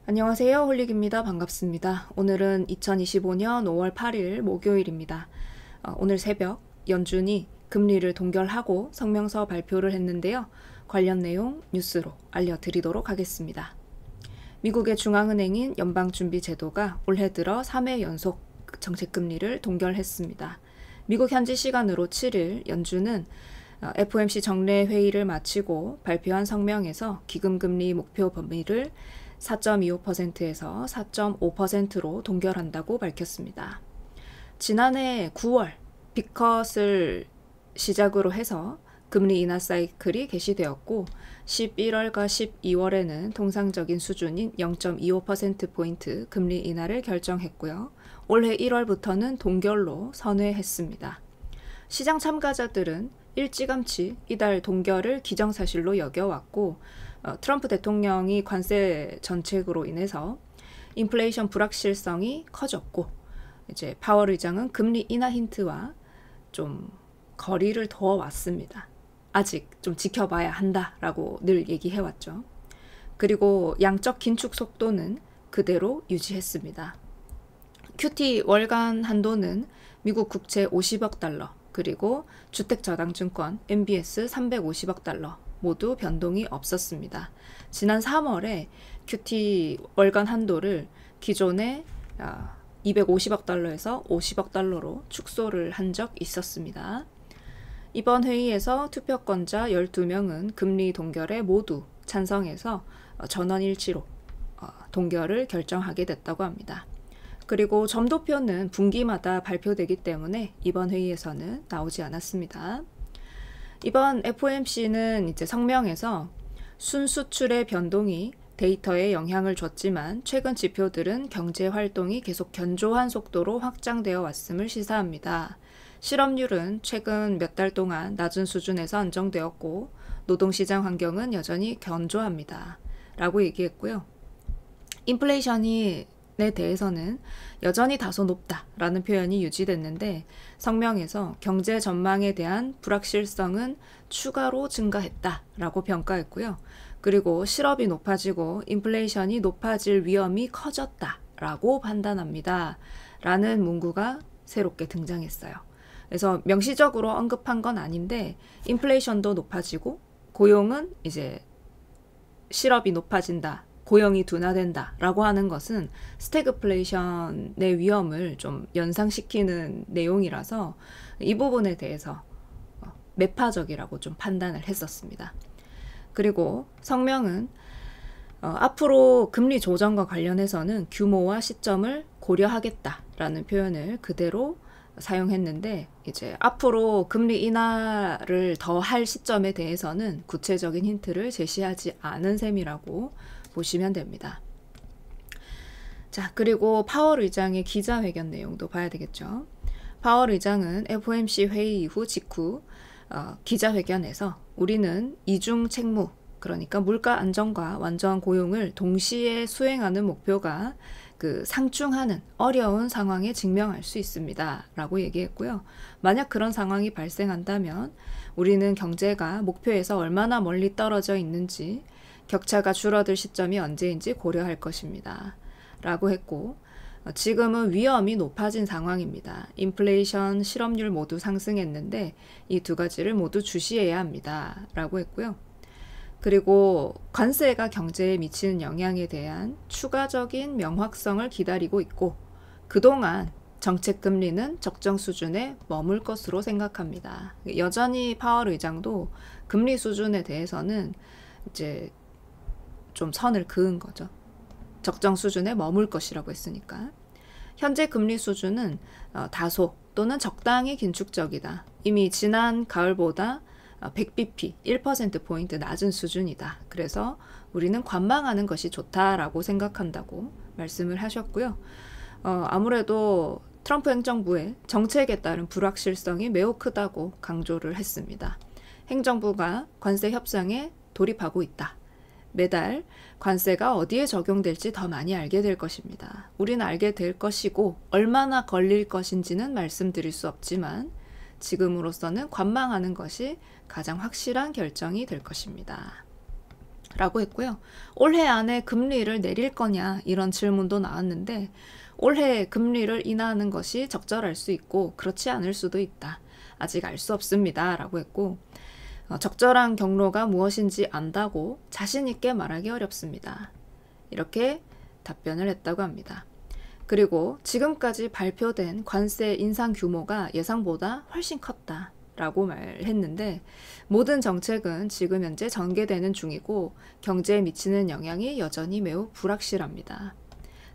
안녕하세요. 홀릭입니다. 반갑습니다. 오늘은 2025년 5월 8일 목요일입니다. 오늘 새벽 연준이 금리를 동결하고 성명서 발표를 했는데요. 관련 내용 뉴스로 알려드리도록 하겠습니다. 미국의 중앙은행인 연방준비제도가 올해 들어 3회 연속 정책금리를 동결했습니다. 미국 현지 시간으로 7일 연준은 FOMC 정례 회의를 마치고 발표한 성명에서 기금금리 목표 범위를 4.25%에서 4.5%로 동결한다고 밝혔습니다. 지난해 9월 빅컷을 시작으로 해서 금리 인하 사이클이 개시되었고 11월과 12월에는 통상적인 수준인 0.25%포인트 금리 인하를 결정했고요. 올해 1월부터는 동결로 선회했습니다. 시장 참가자들은 일찌감치 이달 동결을 기정사실로 여겨왔고 트럼프 대통령이 관세 정책으로 인해서 인플레이션 불확실성이 커졌고 이제 파월 의장은 금리 인하 힌트와 좀 거리를 둬 왔습니다. 아직 좀 지켜봐야 한다라고 늘 얘기해왔죠. 그리고 양적 긴축 속도는 그대로 유지했습니다. QT 월간 한도는 미국 국채 50억 달러, 그리고 주택저당증권 MBS 350억 달러 모두 변동이 없었습니다. 지난 3월에 QT 월간 한도를 기존의 250억 달러에서 50억 달러로 축소를 한 적 있었습니다. 이번 회의에서 투표권자 12명은 금리 동결에 모두 찬성해서 전원일치로 동결을 결정하게 됐다고 합니다. 그리고 점도표는 분기마다 발표되기 때문에 이번 회의에서는 나오지 않았습니다. 이번 FOMC는 이제 성명에서 순수출의 변동이 데이터에 영향을 줬지만 최근 지표들은 경제 활동이 계속 견조한 속도로 확장되어 왔음을 시사합니다. 실업률은 최근 몇 달 동안 낮은 수준에서 안정되었고 노동시장 환경은 여전히 견조합니다. 라고 얘기했고요. 인플레이션에 대해서는 여전히 다소 높다라는 표현이 유지됐는데 성명에서 경제 전망에 대한 불확실성은 추가로 증가했다라고 평가했고요. 그리고 실업이 높아지고 인플레이션이 높아질 위험이 커졌다라고 판단합니다. 라는 문구가 새롭게 등장했어요. 그래서 명시적으로 언급한 건 아닌데 인플레이션도 높아지고 고용은 이제 실업이 높아진다. 고용이 둔화된다 라고 하는 것은 스태그플레이션의 위험을 좀 연상시키는 내용이라서 이 부분에 대해서 매파적이라고 좀 판단을 했었습니다. 그리고 성명은 앞으로 금리 조정과 관련해서는 규모와 시점을 고려하겠다라는 표현을 그대로 사용했는데 이제 앞으로 금리 인하를 더 할 시점에 대해서는 구체적인 힌트를 제시하지 않은 셈이라고 보시면 됩니다. 자, 그리고 파월 의장의 기자회견 내용도 봐야 되겠죠. 파월 의장은 FOMC 회의 이후 직후 기자회견에서 우리는 이중 책무, 그러니까 물가 안정과 완전 고용을 동시에 수행하는 목표가 상충하는 어려운 상황에 직면할 수 있습니다. 라고 얘기했고요. 만약 그런 상황이 발생한다면 우리는 경제가 목표에서 얼마나 멀리 떨어져 있는지 격차가 줄어들 시점이 언제인지 고려할 것입니다. 라고 했고 지금은 위험이 높아진 상황입니다. 인플레이션, 실업률 모두 상승했는데 이 두 가지를 모두 주시해야 합니다. 라고 했고요. 그리고 관세가 경제에 미치는 영향에 대한 추가적인 명확성을 기다리고 있고 그동안 정책 금리는 적정 수준에 머물 것으로 생각합니다. 여전히 파월 의장도 금리 수준에 대해서는 이제 좀 선을 그은 거죠. 적정 수준에 머물 것이라고 했으니까. 현재 금리 수준은 다소 또는 적당히 긴축적이다. 이미 지난 가을보다 100bp, 1%포인트 낮은 수준이다. 그래서 우리는 관망하는 것이 좋다라고 생각한다고 말씀을 하셨고요. 아무래도 트럼프 행정부의 정책에 따른 불확실성이 매우 크다고 강조를 했습니다. 행정부가 관세 협상에 돌입하고 있다. 매달 관세가 어디에 적용될지 더 많이 알게 될 것입니다. 우리는 알게 될 것이고 얼마나 걸릴 것인지는 말씀드릴 수 없지만 지금으로서는 관망하는 것이 가장 확실한 결정이 될 것입니다. 라고 했고요. 올해 안에 금리를 내릴 거냐 이런 질문도 나왔는데 올해 금리를 인하하는 것이 적절할 수 있고 그렇지 않을 수도 있다. 아직 알 수 없습니다. 라고 했고 적절한 경로가 무엇인지 안다고 자신 있게 말하기 어렵습니다. 이렇게 답변을 했다고 합니다. 그리고 지금까지 발표된 관세 인상 규모가 예상보다 훨씬 컸다. 라고 말했는데 모든 정책은 지금 현재 전개되는 중이고 경제에 미치는 영향이 여전히 매우 불확실합니다.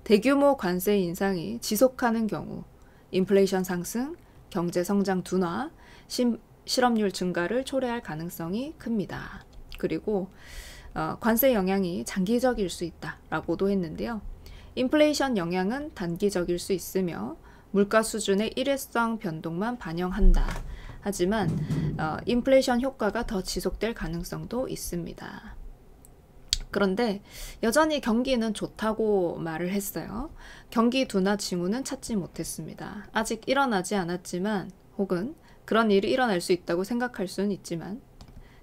대규모 관세 인상이 지속하는 경우 인플레이션 상승, 경제 성장 둔화, 실업률 증가를 초래할 가능성이 큽니다. 그리고 관세 영향이 장기적일 수 있다라고도 했는데요. 인플레이션 영향은 단기적일 수 있으며 물가 수준의 일회성 변동만 반영한다. 하지만 인플레이션 효과가 더 지속될 가능성도 있습니다. 그런데 여전히 경기는 좋다고 말을 했어요. 경기 둔화 징후는 찾지 못했습니다. 아직 일어나지 않았지만 혹은 그런 일이 일어날 수 있다고 생각할 수는 있지만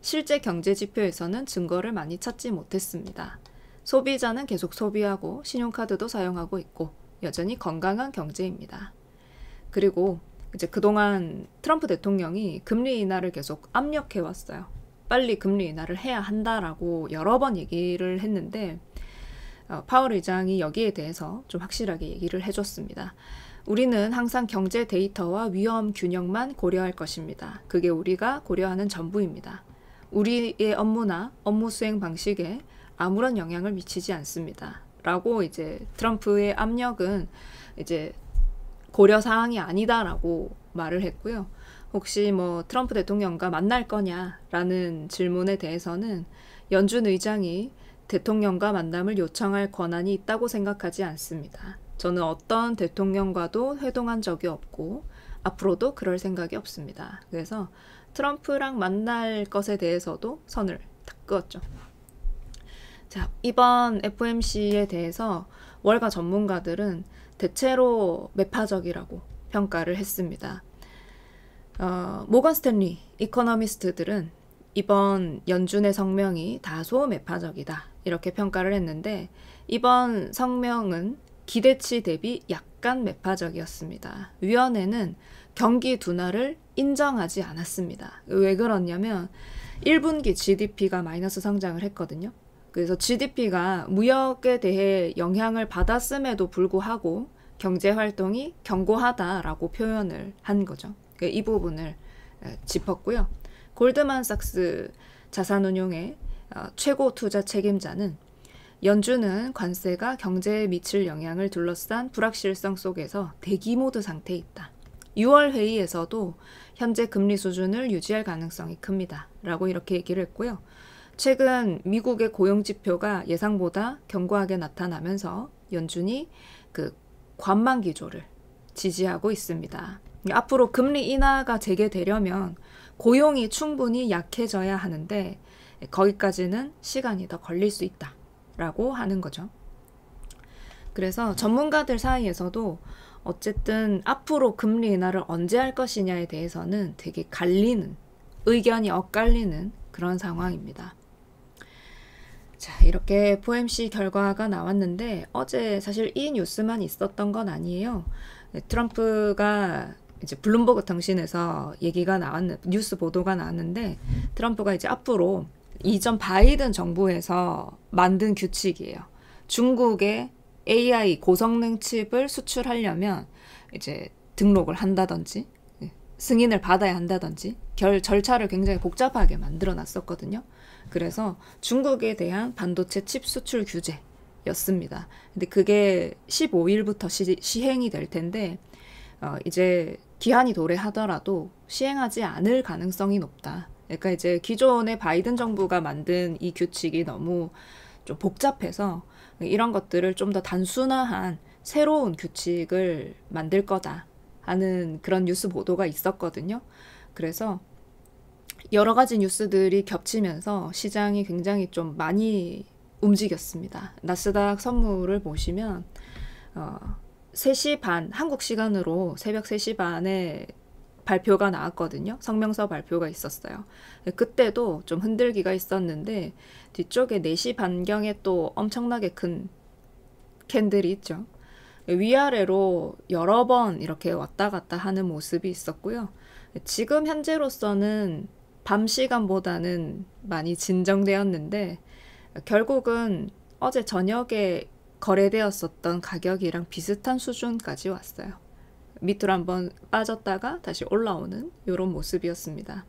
실제 경제 지표에서는 증거를 많이 찾지 못했습니다. 소비자는 계속 소비하고 신용카드도 사용하고 있고 여전히 건강한 경제입니다. 그리고 이제 그동안 트럼프 대통령이 금리 인하를 계속 압력해 왔어요. 빨리 금리 인하를 해야 한다라고 여러 번 얘기를 했는데 파월 의장이 여기에 대해서 좀 확실하게 얘기를 해줬습니다. 우리는 항상 경제 데이터와 위험 균형만 고려할 것입니다. 그게 우리가 고려하는 전부입니다. 우리의 업무나 업무 수행 방식에 아무런 영향을 미치지 않습니다. 라고 이제 트럼프의 압력은 이제 고려 사항이 아니다라고 말을 했고요. 혹시 뭐 트럼프 대통령과 만날 거냐라는 질문에 대해서는 연준 의장이 대통령과 만남을 요청할 권한이 있다고 생각하지 않습니다. 저는 어떤 대통령과도 회동한 적이 없고 앞으로도 그럴 생각이 없습니다. 그래서 트럼프랑 만날 것에 대해서도 선을 딱 그었죠. 자, 이번 FOMC에 대해서 월가 전문가들은 대체로 매파적이라고 평가를 했습니다. 모건 스탠리 이코노미스트들은 이번 연준의 성명이 다소 매파적이다 이렇게 평가를 했는데 이번 성명은 기대치 대비 약간 매파적이었습니다. 위원회는 경기 둔화를 인정하지 않았습니다. 왜 그러냐면 1분기 GDP가 마이너스 성장을 했거든요. 그래서 GDP가 무역에 대해 영향을 받았음에도 불구하고 경제활동이 견고하다라고 표현을 한 거죠. 이 부분을 짚었고요. 골드만삭스 자산운용의 최고 투자 책임자는 연준은 관세가 경제에 미칠 영향을 둘러싼 불확실성 속에서 대기모드 상태에 있다. 6월 회의에서도 현재 금리 수준을 유지할 가능성이 큽니다. 라고 이렇게 얘기를 했고요. 최근 미국의 고용지표가 예상보다 견고하게 나타나면서 연준이 그 관망 기조를 지지하고 있습니다. 앞으로 금리 인하가 재개되려면 고용이 충분히 약해져야 하는데 거기까지는 시간이 더 걸릴 수 있다라고 하는 거죠. 그래서 전문가들 사이에서도 어쨌든 앞으로 금리 인하를 언제 할 것이냐에 대해서는 되게 갈리는, 의견이 엇갈리는 그런 상황입니다. 자, 이렇게 FOMC 결과가 나왔는데 어제 사실 이 뉴스만 있었던 건 아니에요. 트럼프가 이제 블룸버그 통신에서 얘기가 뉴스 보도가 나왔는데 트럼프가 이제 앞으로 이전 바이든 정부에서 만든 규칙이에요. 중국에 AI 고성능 칩을 수출하려면 이제 등록을 한다든지 승인을 받아야 한다든지 절차를 굉장히 복잡하게 만들어 놨었거든요. 그래서 중국에 대한 반도체 칩 수출 규제였습니다. 근데 그게 15일부터 시행이 될 텐데 이제 기한이 도래하더라도 시행하지 않을 가능성이 높다. 그러니까 이제 기존의 바이든 정부가 만든 이 규칙이 너무 좀 복잡해서 이런 것들을 좀 더 단순화한 새로운 규칙을 만들 거다 하는 그런 뉴스 보도가 있었거든요. 그래서 여러 가지 뉴스들이 겹치면서 시장이 굉장히 좀 많이 움직였습니다. 나스닥 선물을 보시면 3시 반, 한국 시간으로 새벽 3시 반에 발표가 나왔거든요. 성명서 발표가 있었어요. 그때도 좀 흔들기가 있었는데 뒤쪽에 4시 반경에 또 엄청나게 큰 캔들이 있죠. 위아래로 여러 번 이렇게 왔다 갔다 하는 모습이 있었고요. 지금 현재로서는 밤 시간보다는 많이 진정되었는데 결국은 어제 저녁에 거래되었었던 가격이랑 비슷한 수준까지 왔어요. 밑으로 한번 빠졌다가 다시 올라오는 이런 모습이었습니다.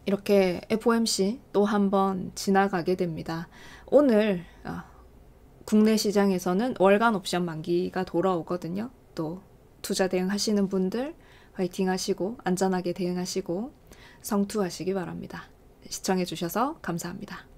이렇게 FOMC 또 한번 지나가게 됩니다. 오늘 국내 시장에서는 월간 옵션 만기가 돌아오거든요. 또 투자 대응하시는 분들 화이팅 하시고 안전하게 대응하시고 성투하시기 바랍니다. 시청해 주셔서 감사합니다.